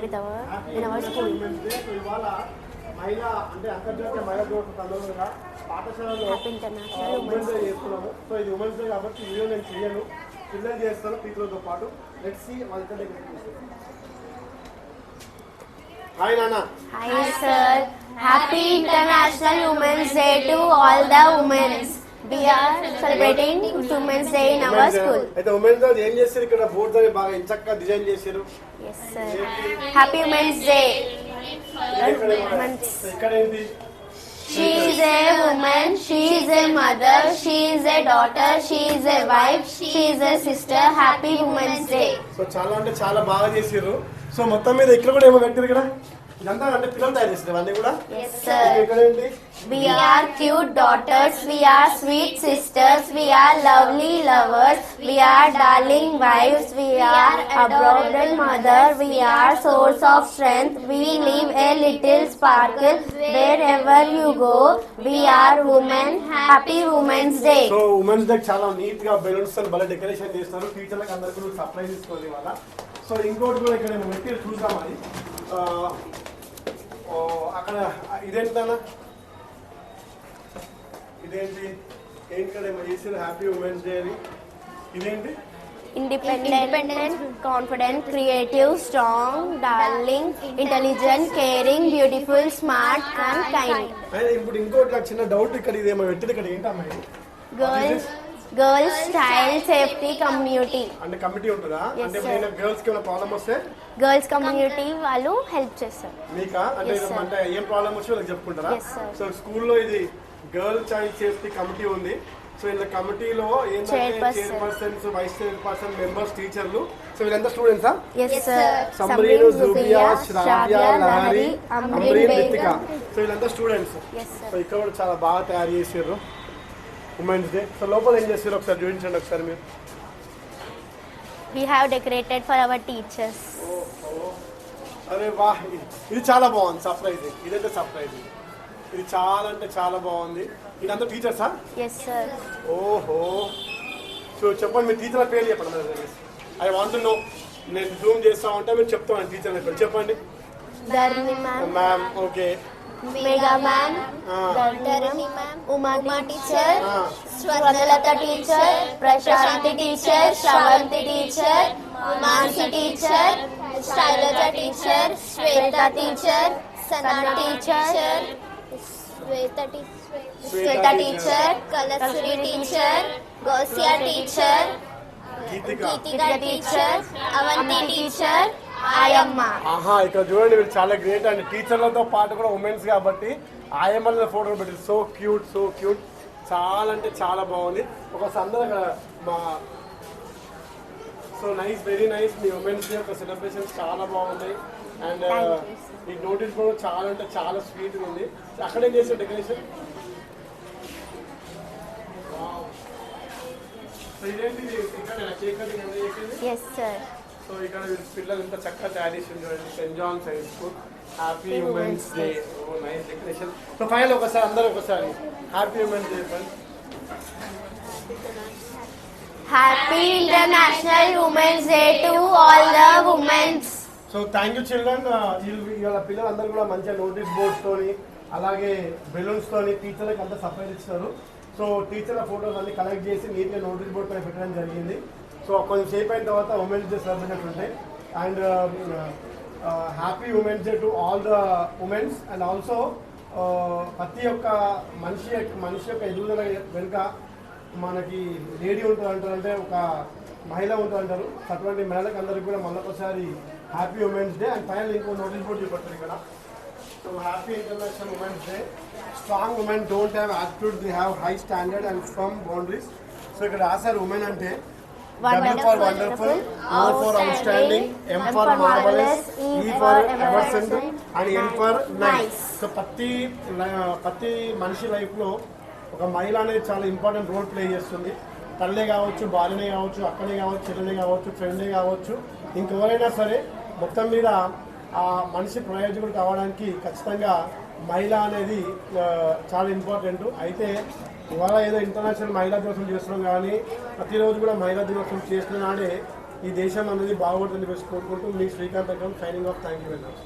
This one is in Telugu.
with our school. మహిళా అంటే అంతర్జాతీయ మహిళా దివస్ సందర్భంగా పాఠశాలలో ఉమెన్స్ డే చేస్తున్నాము. సో ఇది ఉమెన్స్ డే కాబట్టి వీడియో నేను చేయను, పిల్లలు చేస్తాను టీచర్లతో పాటు. లెట్స్ సీ వాళ్ళ దగ్గర. హాయ్ నాన్న. Hi sir. Happy International Women's Day to all the women. We are celebrating Women's Day in our school. అయితే ఉమెన్స్ డే ఏం చేస్తారు ఇక్కడ? బోర్డు అని బాగా ఇంచక్క డిజైన్ చేశారు. Yes sir. Happy Women's Day. ఇక్కడ ఏంటి? She is a woman, she is a mother, she is a daughter, she is a wife, she is a sister. Happy Women's Day. So చాలా అంటే చాలా బాగా చేసారు. సో మొత్తం మీద ఇక్కడ కూడా ఏమో పెట్టారు ఇక్కడ. ఇదంతా అంటే పిల్లలు తయారు చేస్తారు అన్నీ కూడా. Yes sir. ఇక్కడ ఏంటి? We are cute daughters, we are sweet sisters, we are lovely lovers, we are darling wives, we are adopted mother, we are source of strength, we leave a little sparkle wherever you go, we are women. Happy Women's Day. So women's day చాలా నీట్ గా బెలూన్స్ తో భలే డెకరేషన్ చేస్తారు. టీచర్లకు అందరికీ కూడా సర్ప్రైజ్ ఇస్తుంది ఇవాళ. సో ఇంకోటి కూడా ఇక్కడ మేము పెట్టి చూద్దాం. అది అక్కడ ఇదేంటన్నా, ఇదేంటి ఏంటేమో చేసారు హ్యాపీ ఉమెన్స్ డే అని. ఇదేంటి? Independent, confident, creative, strong, darling, intelligent, caring, beautiful, smart and kind. ఇప్పుడు ఇంకోటి నాకు చిన్న డౌట్, ఇక్కడ ఇదేమో పెట్టింది. ఇక్కడ ఏంటమ్మా? Girls Child Safety Community. అంటే కమిటీ ఉంటుందా? అంటే గర్ల్స్ కి ఏమైనా ప్రాబ్లం వస్తే గర్ల్స్ కమ్యూనిటీ వాళ్ళు హెల్ప్ చేస్తారు మీకా? అంటే అంటే ఏం ప్రాబ్లం వచ్చి వాళ్ళకి చెప్పుకుంటారా? సో స్కూల్లో ఇది గర్ల్ చైల్డ్ సేఫ్టీ కమిటీ ఉంది. సో ఇలా కమిటీలో ఏంటంటే చైర్పర్సన్స్, వైస్ చైర్పర్సన్, మెంబర్స్, టీచర్లు. సో వీళ్ళంతా స్టూడెంట్సా? సమ్రీన్, జూబియా, శ్రావ్య, లహరి, అమ్రీన్, రితిక. సో వీళ్ళంతా స్టూడెంట్స్. సో ఇక్కడ కూడా చాలా బాగా తయారు చేసారు ఉమెన్స్ డే. సో లోపల ఏం చేస్తారు ఒకసారి చూపించండి ఒకసారి మీరు. We have decorated for our teachers. అరే వాహ్, ఇది చాలా బాగుంది. సర్ప్రైజ్, ఇదైతే సర్ప్రైజ్. ఇది చాలా అంటే చాలా బాగుంది. ఇదంతా టీచర్సా? Yes sir. ఓహో. సో చెప్పండి మీ టీచర్ల పేరు చెప్పండి. I want to know. నేను జూమ్ చేస్తా ఉంటే మీరు చెప్తాను టీచర్ల పేరు చెప్పండి. Dharmi ma'am. Okay. Mega ma'am, Dharmi ma'am, Uma teacher, Swarnalata teacher, Prashanti teacher, Shravanti teacher, Mansi teacher, Shailaja teacher, Shweta teacher, Sana teacher, Shweta teacher, Kalasuri teacher, Gosia teacher, Geetika teacher, Avanti teacher, ఆయమ్మ. ఆహా, ఇక్కడ చూడండి వీళ్ళు చాలా గ్రేట్ అండి. టీచర్లతో పాటు కూడా ఉమెన్స్ కాబట్టి ఆయమ్మల ఫోటో పెట్టి సో క్యూట్, సో క్యూట్. చాలా అంటే చాలా బాగుంది. ఒకసారి అందరూ అక్కడ సో నైస్, వెరీ నైస్. మీ ఉమెన్స్ డే యొక్క సెలబ్రేషన్స్ చాలా బాగున్నాయి. అండ్ ఈ నోటీస్ కూడా చాలా అంటే చాలా స్వీట్గా ఉంది. అక్కడేం చేశారు డెకరేషన్? ఇదేంటి ఇక్కడ కేక్ కటింగ్ ఎంత చేసింది? yes sir. సో ఇక్కడ పిల్లలు ఎంత చక్కగా తయారు చేసి చూడండి. Saint John's high school happy women's day. Oh nice decoration. So final ఒకసారి అందరూ ఒకసారి హ్యాపీ ఉమెన్స్ డే చెప్పండి. Happy International Women's Day to all the women. So thank you children. ఇవాళ పిల్లలందరూ కూడా మంచిగా నోటీస్ బోర్డ్స్ తోని అలాగే బెలూన్స్ తోని టీచర్లకు అంతా సర్ప్రైజ్ ఇస్తారు. సో టీచర్ల ఫోటోస్ అన్ని కలెక్ట్ చేసి నీట్గా నోటీస్ బోర్డ్ పైన పెట్టడం జరిగింది. సో కొంచెం సేపు అయిన తర్వాత ఉమెన్స్ డే సెలబ్రేట్ ఉంటాయి. And happy women's day to all the women's. And also ప్రతి ఒక్క మనిషి యొక్క ఎదుగుదల వెనుక మనకి లేడీ ఉంటుంది అంటారు, అంటే ఒక మహిళ ఉంటుంది అంటారు. అటువంటి మహిళలకు అందరికీ కూడా మళ్ళొకసారి happy women's day. And final ఇంకో నోటీస్ బోర్డు చూపెట్టారు ఇక్కడ. So happy international women's day. Strong women don't have attitude, they have high standard and firm boundaries. So ఇక్కడ రాశారు ఉమెన్ అంటే W for wonderful, O for outstanding, M for marvelous, E for ever-present and N for nice. So ప్రతి మనిషి లైఫ్లో ఒక మహిళ అనేది చాలా ఇంపార్టెంట్ రోల్ ప్లే చేస్తుంది. తల్లే కావచ్చు, భార్యనే కావచ్చు, అక్కనే కావచ్చు, చెల్లెనే కావచ్చు, ఫ్రెండే కావచ్చు, ఇంకెవరైనా సరే మొత్తం మీద ఆ మనిషి ప్రయోజకుడు కావడానికి ఖచ్చితంగా మహిళ అనేది చాలా ఇంపార్టెంట్. అయితే ఇవాళ ఏదో ఇంటర్నేషనల్ మహిళా దివసం చేస్తున్నాం, కానీ ప్రతిరోజు కూడా మహిళా దివసం చేస్తున్న నాడే ఈ దేశం అనేది బాగుపడుతుంది కోరుకుంటూ మీ Srikanth account signing off. Thank you very much.